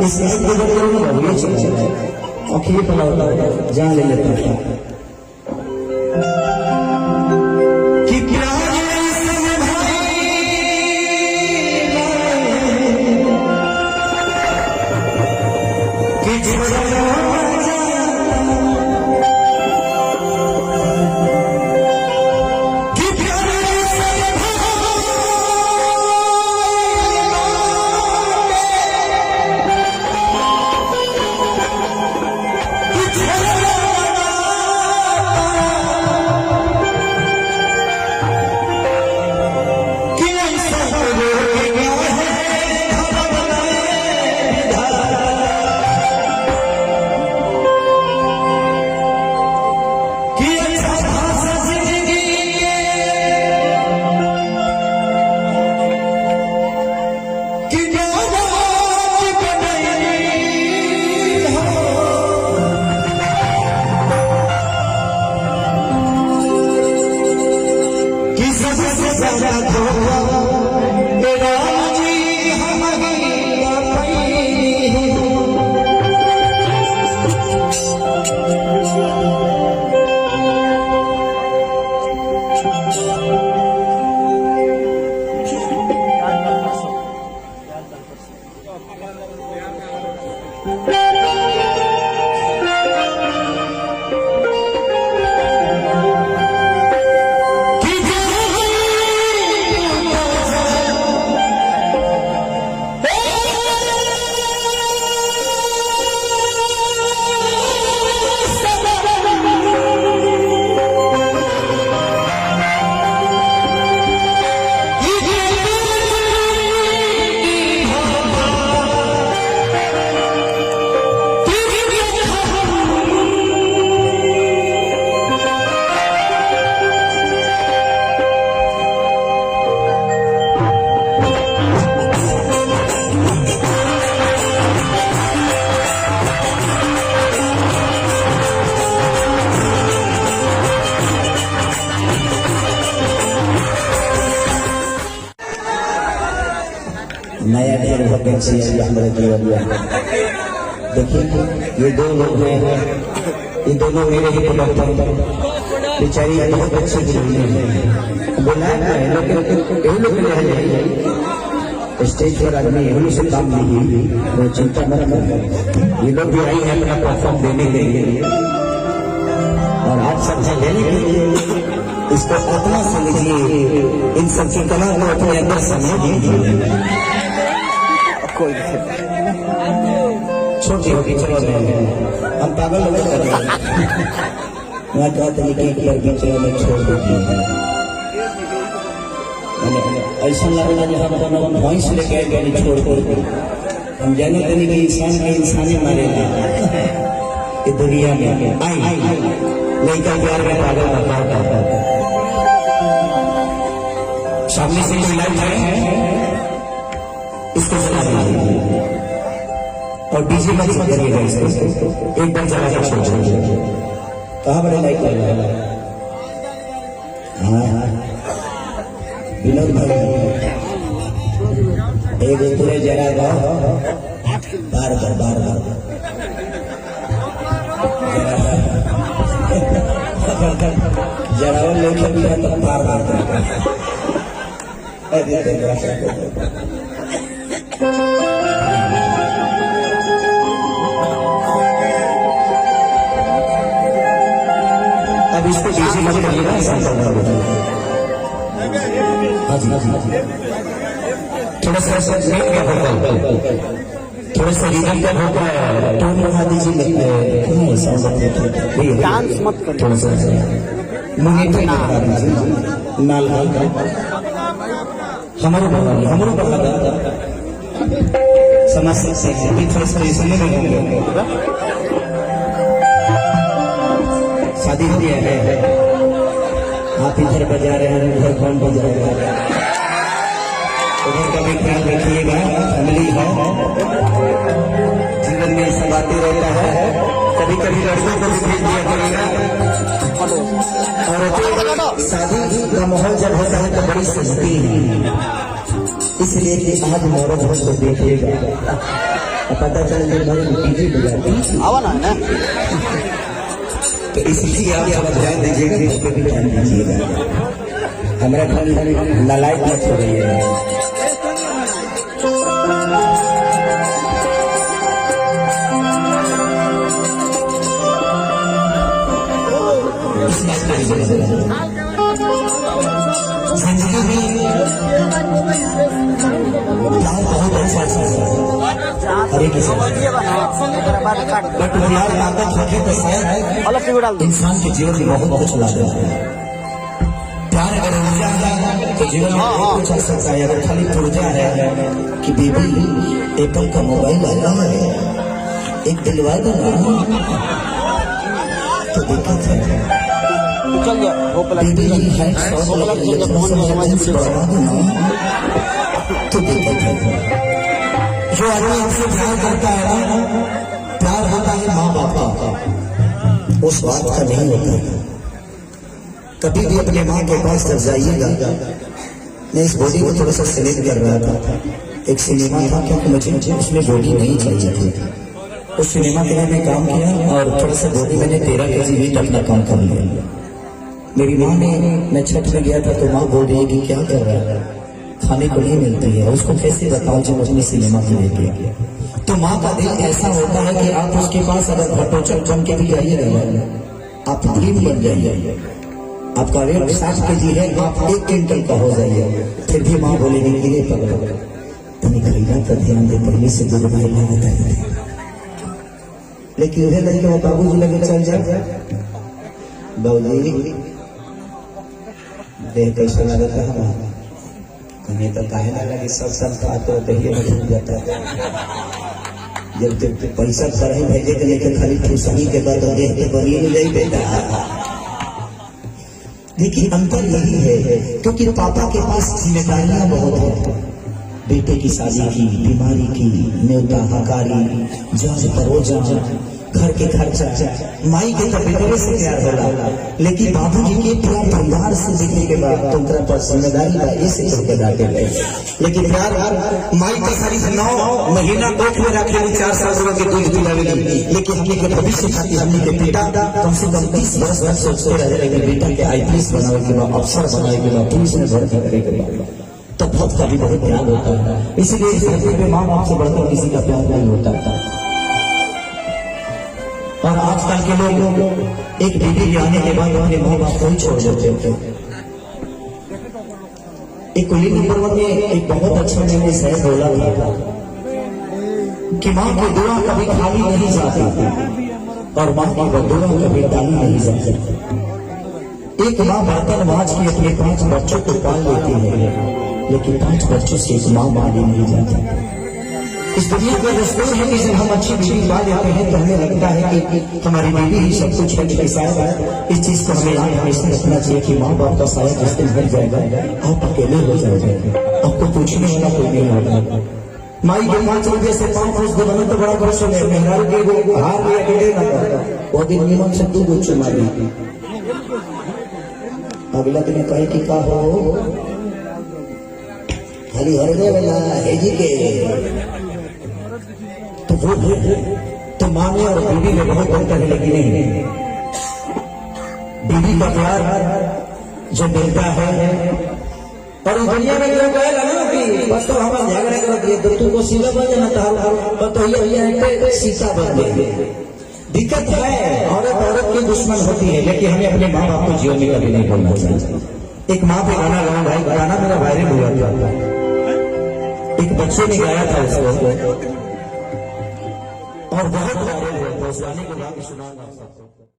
इस गुजर में ये चीज आखिरी पला जान ले लेता है नया ढेर वैकेंसी है हमारे जीवन में। देखिए ये दो लोग हैं, ये दोनों मेरे ही प्रोडक्ट बेचारी बहुत अच्छी है बोला स्टेज पर आदमी उन्हीं से काम नहीं वो चिंता मत कर। ये लोग भी आई है अपना परफॉर्म देने के लिए और आप सबसे लेने के लिए इसको अपना समझिए, इन सब की कला को अपने अंदर समझिए। कोई छोटी होगी चलो हम पागल हो गए मैं कहते कि में छोड़ देती ऐसा लगना जहाँ हम भैंस लेके गए छोड़ हम जाने देने की इंसान के इंसानी मारेगा ये दुनिया में आई लड़का प्यार में पागल करता सामने से कोई लाइट है इसको चला दीजिए और डीजे में चल करिएगा इसको एक बार चला के छोड़ दीजिए। कहाँ बड़े लाइट लग रहा है? हाँ विनोद भाई एक दूसरे जरा बार जरा वो लेके भी है तो बार अब इसको डीजे में करिएगा थोड़ा सा थोड़ा सा रिदम का होगा टोन बढ़ा दीजिए डांस मत करो थोड़ा सा मुझे बढ़ा दीजिए नाल हमारे बढ़ा समझ सकते हैं थोड़ा सा इसलिए नहीं शादी हो गया है आप इधर बजा रहे हैं उधर कौन बजा रहे हैं उधर का भी ख्याल रखिएगा। फैमिली है जीवन में ऐसा बातें रहता है कभी कभी लड़कों को भी भेज दिया करेगा और शादी का माहौल जब होता है तो बड़ी सस्ती है इसलिए कि आज मौरत को देखिएगा पता चल डीजे बजाती आवा ना है तो इसलिए आप सब ध्यान दीजिएगा, इस पे भी ध्यान दीजिएगा। हमारा खाली नालायक मत हो रही है। बट यार ताकत होगी तो शायद इंसान के जीवन में बहुत कुछ ला देता है। प्यार अगर ऊर्जा है तो जीवन में बहुत कुछ आ सकता है। अगर खाली ऊर्जा है कि बेबी एप्पल का मोबाइल आया है, एक दिलवा दो ना, तो दिक्कत है। चल गया वो बेबी है तो दिक्कत है। जो आदमी हमसे प्यार करता है ना, प्यार होता है माँ बाप का, उस बात का नहीं होता है। कभी भी अपने माँ के पास जब जाइएगा, मैं इस बॉडी को थोड़ा सा सिलेक्ट कर रहा था। एक सिनेमा था क्योंकि मुझे उसमें बॉडी नहीं चाहिए थी। उस सिनेमा के लिए मैं काम किया और थोड़ा सा बॉडी मैंने 13 kg वेट अपना काम कर लिया। मेरी माँ ने, मैं छठ में गया था तो माँ बोल रही है कि क्या कर रहा है, खाने को नहीं मिलती है, उसको कैसे बताऊं जो मुझे सिनेमा के लिए गया। तो माँ का दिल ऐसा होता है कि आप उसके पास अगर घटोचक बन के भी जाइएगा, आप ड्रीम बन जाइए। आपका वेट 60 kg है, आप 1 क्विंटल का हो जाइए, फिर भी माँ बोलेगी कि ये पकड़ो तुम्हें खरीदा का ध्यान दे, पहले से दूर भाई लेना। लेकिन वह लड़के वो बाबू जी लगे चल जाए, बाबूजी देह कैसा लगा था हमारा, हमें तो काहे ना लगे, सब खाते दहिए में डूब जाता है। जब तक पैसा करे भेजे के लेकर खाली ठूसनी के बाद देह के बनी नहीं बेटा। देखिए अंतर यही है क्योंकि पापा के पास जिम्मेदारियां बहुत है। बेटे की शादी की, बीमारी की, न्योता हकारी, जांच परोजा, घर के खर्चा, माई के तो बेटे से प्यार होला, लेकिन बाबूजी के पूरा परिवार से देखने के बाद तुमरा पर जिम्मेदारी का ऐसे करके डाटे गए। लेकिन प्यार माई का करीब 9 महीना पेट में रखे 4 साल के दूध पिलावेगी, लेकिन हमने के भविष्य खातिर हमने के बेटा कम से कम 30 वर्ष तक सोचते रहे कि बेटा के IPS बनावे के बाद, अफसर बनावे के बाद, पुलिस में भर्ती करे के बाद, तो बहुत का भी बहुत प्यार होता है। इसलिए इस धरती पे माँ बाप से बढ़कर किसी का प्यार नहीं होता। और आजकल के लोग एक बेटी के आने के बाद अपने माँ बाप को ही छोड़ देते थे। एक कुली नंबर 1 में एक बहुत अच्छा मैंने शायद बोला था कि माँ की दुआ कभी खाली नहीं जाती और माँ की बदुआ कभी टाली नहीं जाती। एक माँ बर्तन माज के अपने 5 बच्चों को पाल लेती है, लेकिन 5 बच्चों से एक माँ मारी नहीं जाती। इस दुनिया का दस्तूर है कि जब हम अच्छी बीवी पा लेते हैं तो हमें लगता है कि हमारी बीवी ही सब कुछ है। लेकिन शायद इस चीज को हमें याद हमेशा रखना चाहिए कि माँ बाप का साया जिस दिन हट जाएगा आप अकेले हो जाएंगे, आपको पूछने वाला कोई नहीं होगा। माई के 5 रुपये से 5 रोज बना तो बड़ा खुश हो गया, मेहरारू के हार लिया के देना पड़ता, वो दिन नीमक से 2 गुच्छे मारी। अगला दिन कहे कि का हो खाली हरने वाला है जी के, तो माँ में और बीवी में बहुत अंतर है। लेकिन नहीं, बीवी का प्यार जो मिलता है और दुनिया में लोग बस तो हम झगड़ा कर दिए तो तुमको सीधा बन जाना था, तो ये सीता बन गई। दिक्कत है, औरत की दुश्मन होती है, लेकिन हमें अपने माँ बाप को जीवन में कभी नहीं भूलना चाहिए। एक माँ पे गाना गाऊं भाई, गाना मेरा वायरल हुआ था, एक बच्चे ने गाया था उसको और बहुत वायरल हुआ था। उस गाने को गा के सुनाऊंगा।